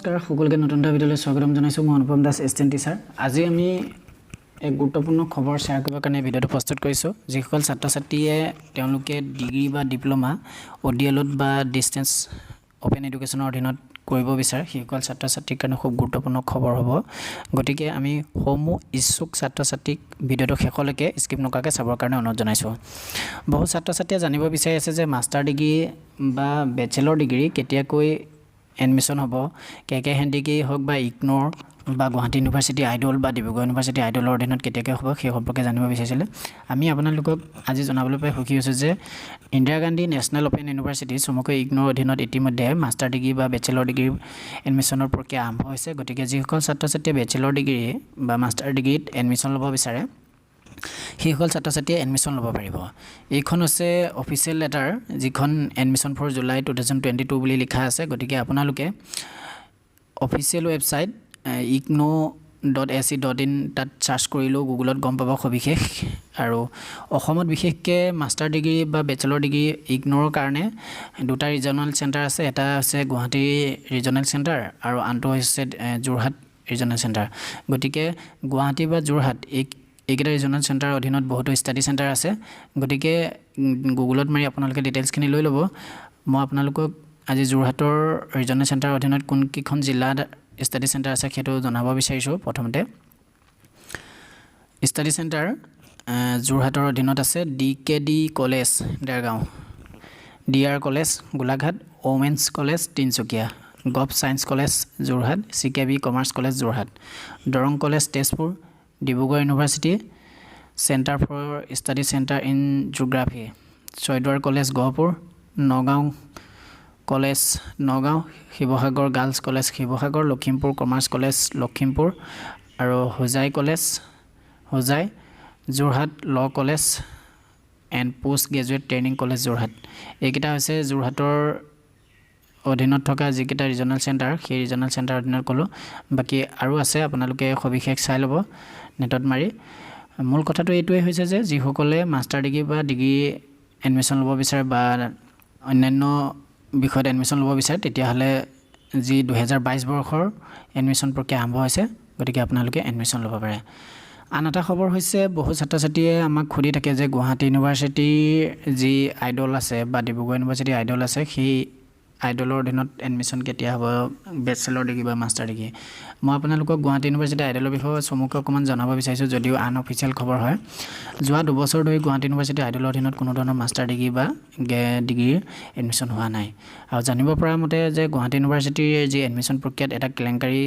নমস্কাৰ সকলোকে নতুন এটা ভিডিঅ'লৈ স্বাগতম জনাইছো মই অনুপম দাস এসিস্ট্যান্ট টিচাৰ আজি আমি এক গুৰুত্বপূৰ্ণ খবৰ শ্বেয়াৰ কৰিবৰ কাৰণে ভিডিঅ'টো প্ৰস্তুত কৰিছো যিসকল ছাত্ৰ ছাত্ৰীয়ে তেওঁলোকে ডিগ্ৰী বা ডিপ্লোমা ODL-ত বা ডিসটেন্স ওপেন এডুকেশ্যনৰ অধীনত কৰিব বিচাৰে সেইসকল ছাত্ৰ ছাত্ৰীৰ কাৰণে খুব গুৰুত্বপূৰ্ণ খবৰ হ'ব গতিকে আমি সমূহ ইচ্ছুক ছাত্ৰ ছাত্ৰীক ভিডিঅ'টো শেষলৈকে স্কিপ নকৰাকৈ চাবৰ কাৰণে অনুৰোধ জনাইছো বহু ছাত্ৰ ছাত্ৰীয়ে জানিব বিচাৰি আছে যে মাষ্টাৰ ডিগ্ৰী বা বেচেলৰ ডিগ্ৰী কেতিয়াকৈ এডমিশন হ'ব কেকে হেন্ডিকি হক বা ইগনোৰ বা গুৱাহাটী ইউনিভাৰ্চিটি আইডল বা ডিব্ৰুগড় ইউনিভাৰ্চিটি আইডলৰ অধীনত কেতিয়াকৈ হ'ব সেই সম্পৰ্কে জানিব বিচাৰিছিলে আমি আপোনালোকক আজি জনাবলৈ পাই সুখী হৈছোঁ যে Indira Gandhi national open university চমুকৈ ইগনোৰ অধীনত ইতিমধ্যে মাষ্টাৰ ডিগ্ৰী বা বেচেলৰ ডিগ্ৰী এডমিশনৰ প্ৰক্ৰিয়া আৰম্ভ হৈছে গতিকে যিসকল ছাত্ৰ ছাত্ৰীয়ে বেচেলৰ ডিগ্ৰী বা মাষ্টাৰ ডিগ্ৰীত এডমিশন ল'ব বিচাৰে সেইসকল ছাত্ৰ ছাত্ৰীয়ে এডমিশন ল'ব পাৰিব এইখন হৈছে অফিচিয়েল লেটাৰ যিখন এডমিশন ফৰ জুলাই 2022 বুলি লিখা আছে গতিকে আপোনালোকে অফিচিয়েল ৱেবছাইট ignou.ac.in তাত সাৰ্চ কৰিলেও গুগলত গম পাব সবিশেষ আৰু অসমত বিশেষকৈ মাষ্টাৰ ডিগ্ৰী বা বেচেলৰ ডিগ্ৰী ইগনোৰৰ কাৰণে দুটা ৰিজনাল চেণ্টাৰ আছে এটা আছে গুৱাহাটী ৰিজনাল চেণ্টাৰ আৰু আনটো হৈছে যোৰহাট ৰিজনাল চেণ্টাৰ গতিকে গুৱাহাটী বা যোৰহাট এইকেইটা ৰিজনাল চেণ্টাৰৰ অধীনত বহুতো ষ্টাডি চেণ্টাৰ আছে গতিকে গুগলত মাৰি আপোনালোকে ডিটেইলছখিনি লৈ ল'ব মই আপোনালোকক আজি যোৰহাটৰ ৰিজনাল চেণ্টাৰৰ অধীনত কোন কিখন জিলাত ষ্টাডি চেণ্টাৰ আছে সেইটো জনাব বিচাৰিছোঁ প্ৰথমতে ষ্টাডি চেণ্টাৰ যোৰহাটৰ অধীনত আছে DKD college Dergaon DR college Golaghat women's college Tinsukia gov science college Jorhat CKB commerce college Jorhat Darrang college Tezpur Dibrugarh university centre for study centre in geography Chaiduar college Gohpur Nagaon college Nagaon Sivasagar girls college Sivasagar Lakhimpur commerce college Lakhimpur আৰু Hojai college Hojai Jorhat law college and post graduate training college Jorhat এইকেইটা হৈছে যোৰহাটৰ অধীনত থকা যিকেইটা ৰিজনাল centre সেই ৰিজনাল centre অধীনত ক'লোঁ বাকী আৰু আছে আপোনালোকে সবিশেষ চাই ল'ব নেটত মাৰি মূল কথাটো এইটোৱে হৈছে যে যিসকলে মাষ্টাৰ ডিগ্ৰী বা ডিগ্ৰী এডমিশ্যন ল'ব বিচাৰে বা অন্যান্য বিষয়ত এডমিশ্যন ল'ব বিচাৰে তেতিয়াহ'লে যি 2022 বৰ্ষৰ এডমিশ্যন প্ৰক্ৰিয়া আৰম্ভ হৈছে গতিকে আপোনালোকে এডমিশ্যন ল'ব পাৰে আন এটা খবৰ হৈছে বহু ছাত্ৰ ছাত্ৰীয়ে আমাক সুধি থাকে যে গুৱাহাটী ইউনিভাৰ্চিটিৰ যি আইডল আছে বা ডিব্ৰুগড় ইউনিভাৰ্চিটিৰ আইডল আছে সেই আইডলৰ অধীনত এডমিশ্যন কেতিয়া হ'ব বেচেলৰ ডিগ্ৰী বা মাষ্টাৰ ডিগ্ৰী মই আপোনালোকক গুৱাহাটী ইউনিভাৰ্চিটি আইডলৰ বিষয়ে চমুকৈ অকণমান জনাব বিচাৰিছোঁ যদিও আনঅফিচিয়েল খবৰ হয় যোৱা দুবছৰ ধৰি গুৱাহাটী ইউনিভাৰ্চিটি আইডলৰ অধীনত কোনো ধৰণৰ মাষ্টাৰ ডিগ্ৰী বা ডিগ্ৰীৰ এডমিশ্যন হোৱা নাই আৰু জানিব পৰা মতে যে গুৱাহাটী ইউনিভাৰ্চিটিৰ যি এডমিশ্যন প্ৰক্ৰিয়াত এটা কেলেংকাৰী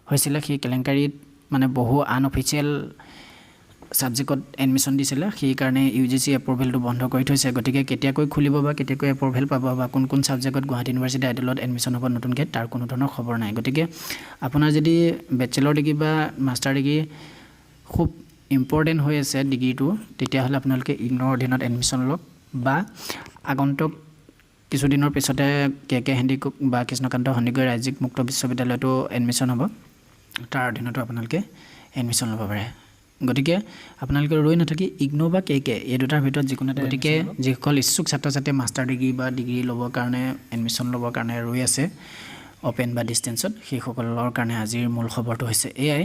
হৈছিলে সেই কেলেংকাৰীত মানে বহু আনঅফিচিয়েল সাবজেক্টত এডমিশ্যন দিছিলে সেইকাৰণে UGC এপ্ৰুভেলটো বন্ধ কৰি থৈছে গতিকে কেতিয়াকৈ খুলিব বা কেতিয়াকৈ এপ্ৰুভেল পাব বা কোন কোন সাবজেক্টত গুৱাহাটী ইউনিভাৰ্চিটি আইডলত এডমিশ্যন হ'ব নতুনকৈ তাৰ কোনো ধৰণৰ খবৰ নাই গতিকে আপোনাৰ যদি বেচেলৰ ডিগ্ৰী বা মাষ্টাৰ ডিগ্ৰী খুব ইম্পৰ্টেণ্ট হৈ আছে ডিগ্ৰীটো তেতিয়াহ'লে আপোনালোকে ইগনোৰ অধীনত এডমিশ্যন লওক বা আগন্তুক কিছুদিনৰ পিছতে KK হেন্ডিকক বা কৃষ্ণকান্ত সন্দিকৈ ৰাজ্যিক মুক্ত বিশ্ববিদ্যালয়তো এডমিশ্যন হ'ব তাৰ অধীনতো আপোনালোকে এডমিশ্যন ল'ব পাৰে গতিকে আপোনালোকে ৰৈ নাথাকি ইগনো বা KK এই দুটাৰ ভিতৰত যিকোনো এটা গতিকে যিসকল ইচ্ছুক ছাত্ৰ ছাত্ৰীয়ে মাষ্টাৰ ডিগ্ৰী বা ডিগ্ৰী ল'বৰ কাৰণে এডমিশ্যন ল'বৰ কাৰণে ৰৈ আছে ওপেন বা ডিষ্টেন্সত সেইসকলৰ কাৰণে আজিৰ মূল খবৰটো হৈছে এয়াই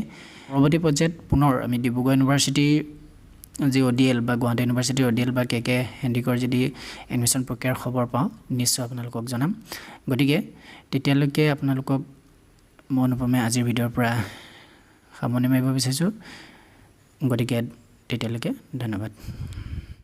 পৰৱৰ্তী পৰ্যায়ত পুনৰ আমি ডিব্ৰুগড় ইউনিভাৰ্চিটি যি ODL বা গুৱাহাটী ইউনিভাৰ্চিটি ODL বা KK হেন্ডিকৰ যদি এডমিশ্যন প্ৰক্ৰিয়াৰ খবৰ পাওঁ নিশ্চয় আপোনালোকক জনাম গতিকে তেতিয়ালৈকে আপোনালোকক মই অনুপমে আজিৰ ভিডিঅ'ৰ পৰা সামৰণি মাৰিব বিচাৰিছোঁ গতিকে তেতিয়ালৈকে ধন্যবাদ